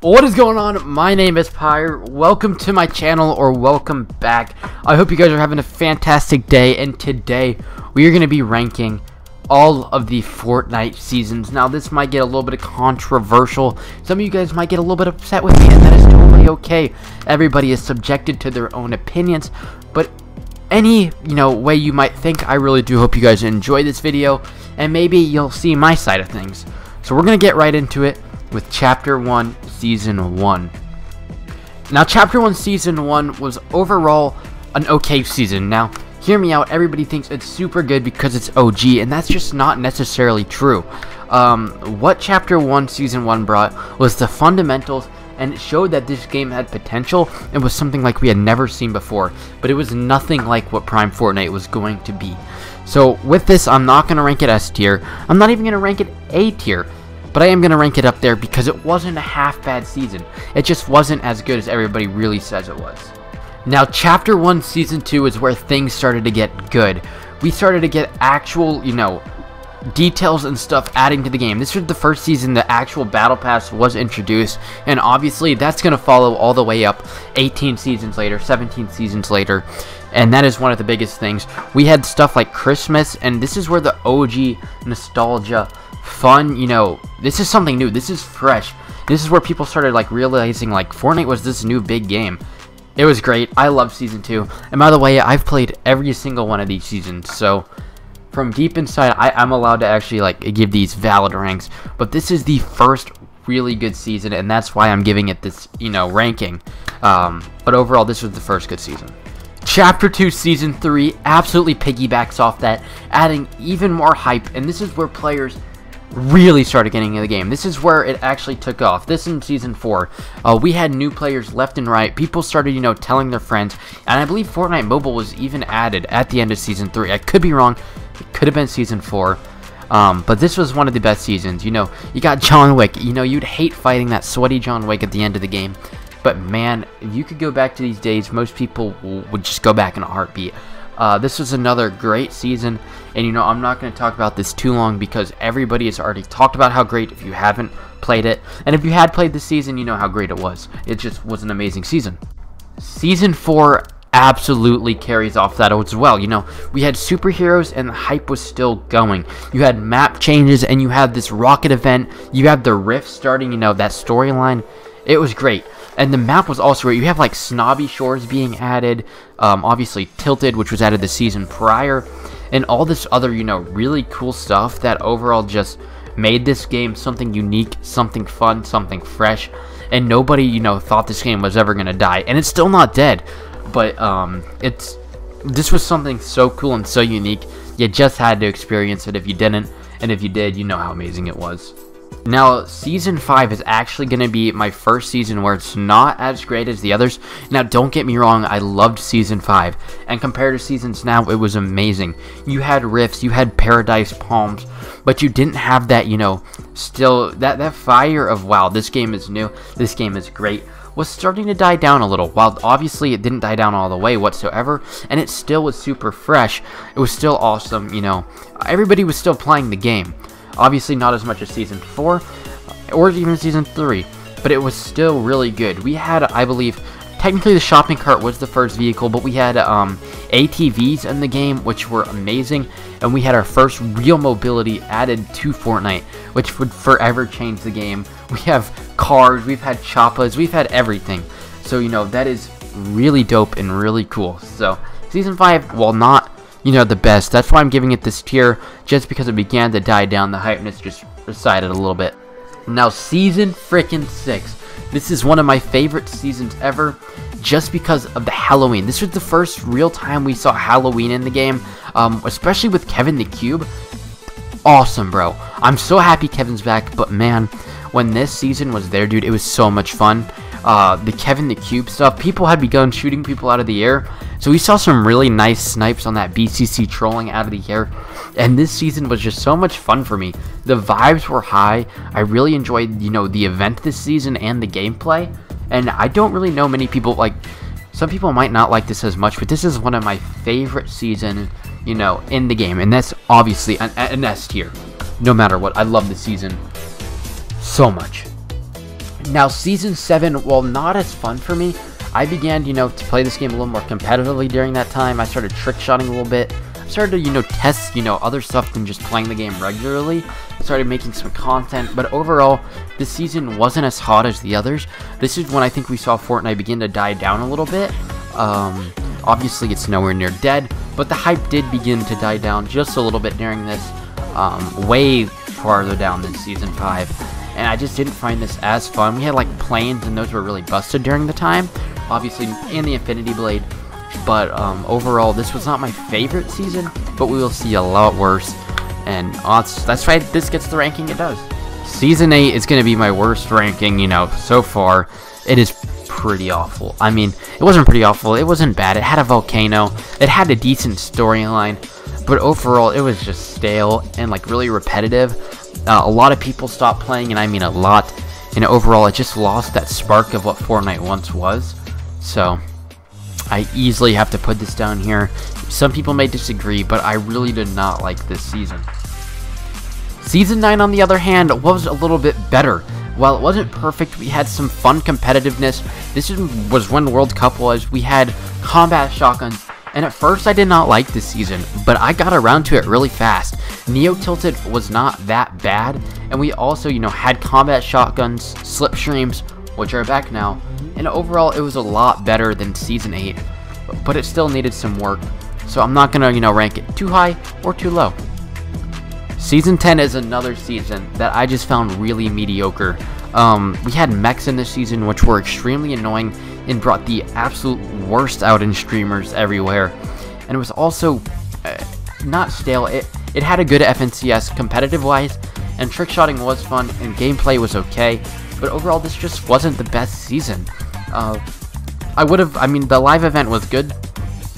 What is going on? My name is Pyre. Welcome to my channel, or welcome back. I hope you guys are having a fantastic day, and today we are going to be ranking all of the Fortnite seasons. Now, this might get a little bit controversial. Some of you guys might get a little bit upset with me, and that is totally okay. Everybody is subjected to their own opinions, but any, way you might think, I really do hope you guys enjoy this video, and maybe you'll see my side of things. So we're going to get right into it with Chapter 1, Season 1. Now, Chapter 1, Season 1 was overall an okay season. Now, hear me out, everybody thinks it's super good because it's OG, and that's just not necessarily true. What Chapter 1, Season 1 brought was the fundamentals, and it showed that this game had potential and was something like we had never seen before, but it was nothing like what Prime Fortnite was going to be. So, with this, I'm not going to rank it S tier. I'm not even going to rank it A tier. But I am going to rank it up there because it wasn't a half bad season. It just wasn't as good as everybody really says it was. Now, Chapter 1 Season 2 is where things started to get good. We started to get actual, details and stuff adding to the game. This was the first season the actual Battle Pass was introduced. And obviously, that's going to follow all the way up 18 seasons later, 17 seasons later. And that is one of the biggest things. We had stuff like Christmas, and this is where the OG nostalgia fun, this is something new, this is fresh, this is where people started realizing Fortnite was this new big game. It was great. I love Season 2, and by the way, I've played every single one of these seasons, so from deep inside, I'm allowed to actually give these valid ranks, but this is the first really good season, and that's why I'm giving it this, ranking, but overall, this was the first good season. Chapter 2 Season 3 absolutely piggybacks off that, adding even more hype, and this is where players really started getting in the game. This is where it actually took off. This in Season 4. We had new players left and right. People started, telling their friends, and I believe Fortnite Mobile was even added at the end of Season 3. I could be wrong. It could have been Season 4. But this was one of the best seasons. You got John Wick. You'd hate fighting that sweaty John Wick at the end of the game. But man, if you could go back to these days, most people would just go back in a heartbeat. This was another great season, and I'm not going to talk about this too long because everybody has already talked about how great if you haven't played it. And if you had played the season, you know how great it was. It just was an amazing season. Season 4 absolutely carries off that as well. We had superheroes and the hype was still going. You had map changes and you had this rocket event. You had the rift starting, that storyline. It was great. And the map was also great. You have Snobby Shores being added, obviously Tilted, which was added the season prior, and all this other, really cool stuff that overall just made this game something unique, something fun, something fresh, and nobody, thought this game was ever going to die. And it's still not dead, but this was something so cool and so unique, you just had to experience it if you didn't, and if you did, you know how amazing it was. Now, Season 5 is actually going to be my first season where it's not as great as the others. Now, don't get me wrong, I loved Season 5. And compared to seasons now, it was amazing. You had rifts, you had paradise palms, but you didn't have that, still, that fire of, wow, this game is new, this game is great, was starting to die down a little. While obviously it didn't die down all the way whatsoever, and it still was super fresh, it was still awesome, everybody was still playing the game. Obviously not as much as Season 4 or even Season 3, but it was still really good. We had, I believe, technically the shopping cart was the first vehicle, but we had ATVs in the game, which were amazing, and we had our first real mobility added to Fortnite, which would forever change the game. We have cars, we've had choppas, we've had everything. So, that is really dope and really cool. So, Season 5, while not the best, that's why I'm giving it this tier, just because it began to die down, the hypeness just receded a little bit. Now, Season freaking 6. This is one of my favorite seasons ever, just because of the Halloween. This was the first real time we saw Halloween in the game, especially with Kevin the Cube. Awesome, bro. I'm so happy Kevin's back, but man, when this season was there, dude, it was so much fun. The Kevin the Cube stuff, people had begun shooting people out of the air, so we saw some really nice snipes on that BCC trolling out of the air, and this season was just so much fun for me. The vibes were high. I really enjoyed, the event this season and the gameplay, and I don't really know many people, some people might not like this as much, but this is one of my favorite seasons, in the game, and that's obviously an S tier, no matter what. I love this season so much. Now, Season 7, while not as fun for me, I began, to play this game a little more competitively during that time. I started trick-shotting a little bit. I started to, test, other stuff than just playing the game regularly. I started making some content, but overall, this season wasn't as hot as the others. This is when I think we saw Fortnite begin to die down a little bit. Obviously, it's nowhere near dead, but the hype did begin to die down just a little bit during this, way farther down than Season 5. And I just didn't find this as fun. We had like planes, and those were really busted during the time, obviously, and the Infinity Blade. But overall, this was not my favorite season, but we will see a lot worse. And that's why this gets the ranking it does. Season 8 is going to be my worst ranking, so far. It is pretty awful. I mean, it wasn't pretty awful. It wasn't bad. It had a volcano. It had a decent storyline. But overall, it was just stale and like really repetitive. A lot of people stopped playing, and I mean a lot. And overall, it just lost that spark of what Fortnite once was. So, I easily have to put this down here. Some people may disagree, but I really did not like this season. Season 9, on the other hand, was a little bit better. While it wasn't perfect, we had some fun competitiveness. This was when the World Cup was. We had combat shotguns. And at first, I did not like this season, but I got around to it really fast. Neo Tilted was not that bad, and we also, had combat shotguns, slipstreams, which are back now, and overall, it was a lot better than Season 8, but it still needed some work, so I'm not gonna, rank it too high or too low. Season 10 is another season that I just found really mediocre. We had mechs in this season, which were extremely annoying and brought the absolute worst out in streamers everywhere. And it was also not stale. It had a good FNCS competitive-wise, and trick-shotting was fun, and gameplay was okay. But overall, this just wasn't the best season. The live event was good.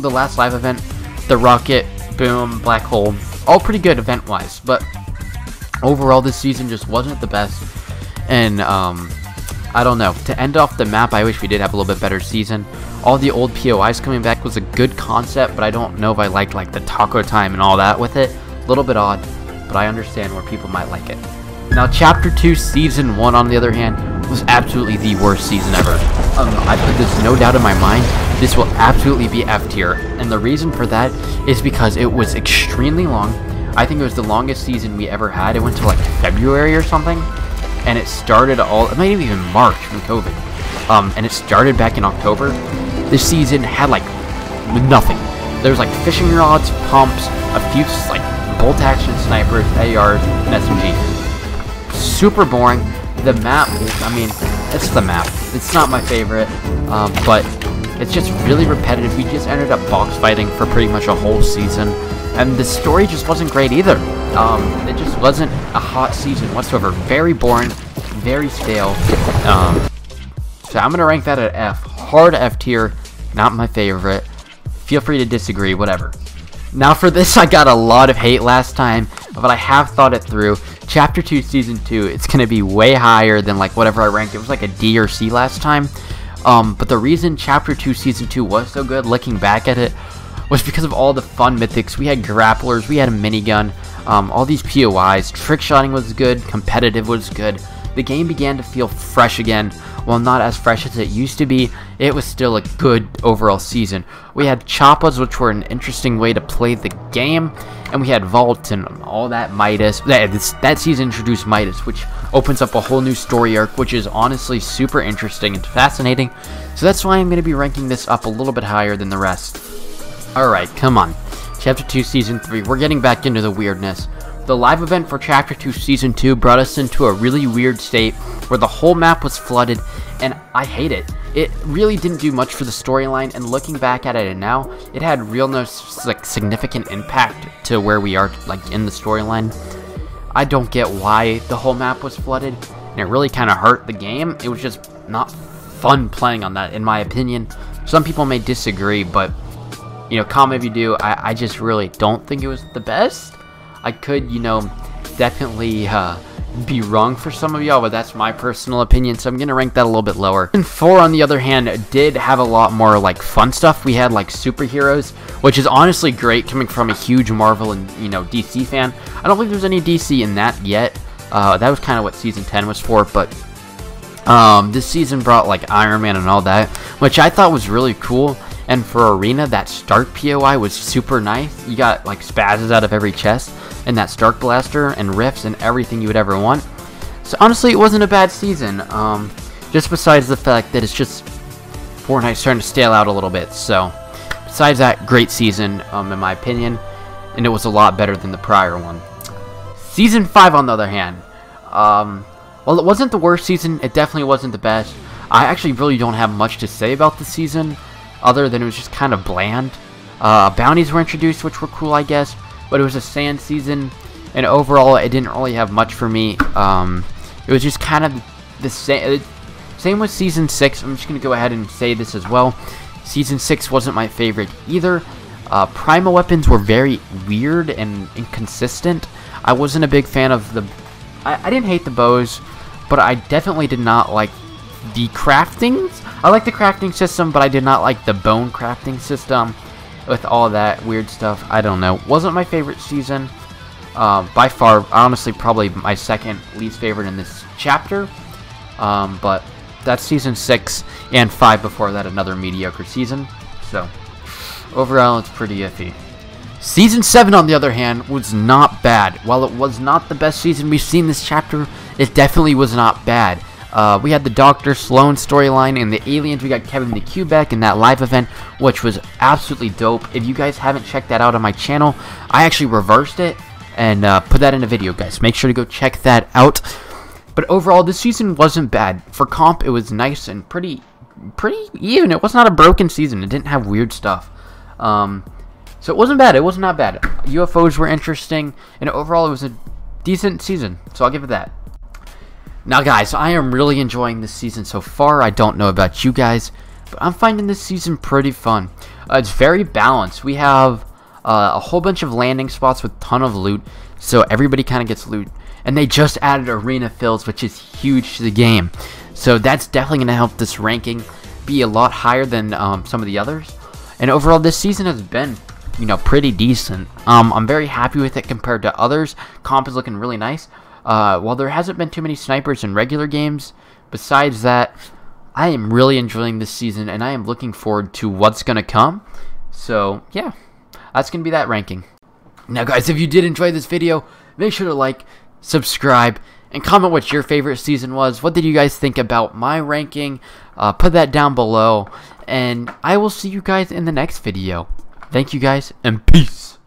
The last live event, the rocket, boom, black hole, all pretty good event-wise. But overall, this season just wasn't the best. And, I don't know. To end off the map, I wish we did have a little bit better season. All the old POIs coming back was a good concept, but I don't know if I liked, like, the taco time and all that with it. A little bit odd, but I understand where people might like it. Now, Chapter 2, Season 1, on the other hand, was absolutely the worst season ever. I put this no doubt in my mind. This will absolutely be F tier, and the reason for that is because it was extremely long. I think it was the longest season we ever had. It went to, like, February or something. And it started it might even March from COVID. And it started back in October. This season had like nothing. There was like fishing rods, pumps, a few like bolt action snipers, ARs, and SMG. Super boring. The map, it's the map. It's not my favorite, but it's just really repetitive. We just ended up box fighting for pretty much a whole season. And the story just wasn't great either. It just wasn't a hot season whatsoever. Very boring, very stale. So I'm gonna rank that at F. Hard F tier, not my favorite. Feel free to disagree, whatever. Now for this, I got a lot of hate last time, but I have thought it through. Chapter 2, Season 2, it's gonna be way higher than like whatever I ranked. It was like a D or C last time. But the reason Chapter 2, Season 2 was so good, looking back at it, was because of all the fun mythics. We had grapplers, we had a minigun, all these POIs, trick-shotting was good, competitive was good. The game began to feel fresh again. While not as fresh as it used to be, it was still a good overall season. We had choppas, which were an interesting way to play the game, and we had vaults and all that Midas. That season introduced Midas, which opens up a whole new story arc, which is honestly super interesting and fascinating. So that's why I'm going to be ranking this up a little bit higher than the rest. Alright, come on. Chapter 2, Season 3, we're getting back into the weirdness. The live event for Chapter 2, Season 2 brought us into a really weird state where the whole map was flooded, and I hate it. It really didn't do much for the storyline, and looking back at it now, it had no significant impact to where we are in the storyline. I don't get why the whole map was flooded, and it really kind of hurt the game. It was just not fun playing on that, in my opinion. Some people may disagree, but comment if you do. I just really don't think it was the best. I could, definitely be wrong for some of y'all, but that's my personal opinion, so I'm gonna rank that a little bit lower. And 4, on the other hand, did have a lot more fun stuff. We had superheroes, which is honestly great coming from a huge Marvel and DC fan. I don't think there's any DC in that yet. That was kind of what Season 10 was for, but This season brought like Iron Man and all that, which I thought was really cool. And for Arena, that Stark POI was super nice. You got like spazzes out of every chest, and that Stark Blaster, and rifts, and everything you would ever want. So honestly, it wasn't a bad season. Just besides the fact that it's just Fortnite starting to stale out a little bit. So besides that, great season in my opinion, and it was a lot better than the prior one. Season 5, on the other hand, well, it wasn't the worst season. It definitely wasn't the best. I actually really don't have much to say about the season, other than it was just kind of bland. Bounties were introduced, which were cool, I guess, but it was a sand season, and overall, it didn't really have much for me. It was just kind of the same with Season 6. I'm just going to go ahead and say this as well. Season 6 wasn't my favorite either. Primal weapons were very weird and inconsistent. I wasn't a big fan of the... I didn't hate the bows, but I definitely did not like the craftings. I like the crafting system, but I did not like the bone crafting system with all that weird stuff. I don't know. Wasn't my favorite season. By far, honestly, probably my second least favorite in this chapter. But that's Season 6, and 5 before that, another mediocre season. So, overall, it's pretty iffy. Season 7, on the other hand, was not bad. While it was not the best season we've seen this chapter, it definitely was not bad. We had the Dr. Sloan storyline and the aliens. We got Kevin the Quebec in that live event, which was absolutely dope. If you guys haven't checked that out on my channel, I actually reversed it and put that in a video, guys. Make sure to go check that out. But overall, this season wasn't bad. For comp, it was nice and pretty even. It was not a broken season. It didn't have weird stuff. So it wasn't bad. It was not bad. UFOs were interesting, and overall, it was a decent season. So I'll give it that. Now, guys, I am really enjoying this season so far. I don't know about you guys, but I'm finding this season pretty fun. It's very balanced. We have a whole bunch of landing spots with a ton of loot, so everybody kind of gets loot. And they just added arena fills, which is huge to the game. So that's definitely going to help this ranking be a lot higher than some of the others. And overall, this season has been, you know, pretty decent. I'm very happy with it compared to others. Comp is looking really nice. While there hasn't been too many snipers in regular games, besides that, I am really enjoying this season, and I am looking forward to what's going to come. So, yeah, that's going to be that ranking. Now, guys, if you did enjoy this video, make sure to like, subscribe, and comment what your favorite season was. What did you guys think about my ranking? Put that down below, and I will see you guys in the next video. Thank you guys, and peace.